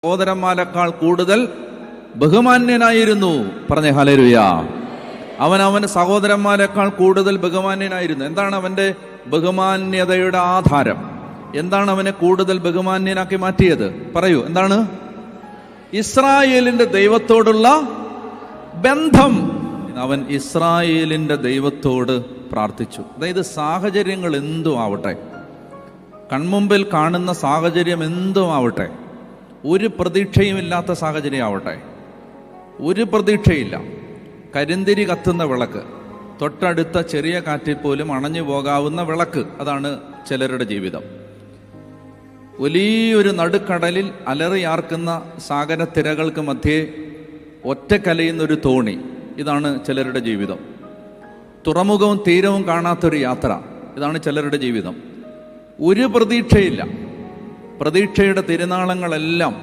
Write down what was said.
സഹോദരന്മാരെക്കാൾ കൂടുതൽ ബഹുമാന്യനായിരുന്നു. പറഞ്ഞേ ഹല്ലേലൂയ. അവൻ സഹോദരന്മാരെക്കാൾ കൂടുതൽ ബഹുമാന്യനായിരുന്നു. എന്താണ് അവന്റെ ബഹുമാന്യതയുടെ ആധാരം? എന്താണ് അവനെ കൂടുതൽ ബഹുമാന്യനാക്കി മാറ്റിയത്? പറയൂ, എന്താണ്? ഇസ്രായേലിന്റെ ദൈവത്തോടുള്ള ബന്ധം. അവൻ ഇസ്രായേലിന്റെ ദൈവത്തോട് പ്രാർത്ഥിച്ചു. അതായത് സാഹചര്യങ്ങൾ എന്തും ആവട്ടെ, കൺമുമ്പിൽ കാണുന്ന സാഹചര്യം എന്തും ആവട്ടെ, ഒരു പ്രതീക്ഷയുമില്ലാത്ത സാഹചര്യം ആവട്ടെ, ഒരു പ്രതീക്ഷയില്ല, കരിന്തിരി കത്തുന്ന വിളക്ക്, തൊട്ടടുത്ത ചെറിയ കാറ്റിൽ പോലും അണഞ്ഞു പോകാവുന്ന വിളക്ക്, അതാണ് ചിലരുടെ ജീവിതം. വലിയൊരു നടുക്കടലിൽ അലറിയാർക്കുന്ന സാഗരത്തിരകൾക്ക് മധ്യേ ഒറ്റക്കലയുന്നൊരു തോണി, ഇതാണ് ചിലരുടെ ജീവിതം. തുറമുഖവും തീരവും കാണാത്തൊരു യാത്ര, ഇതാണ് ചിലരുടെ ജീവിതം. ഒരു പ്രതീക്ഷയില്ല. പ്രതീക്ഷയുടെ തിരുനാളങ്ങളെല്ലാം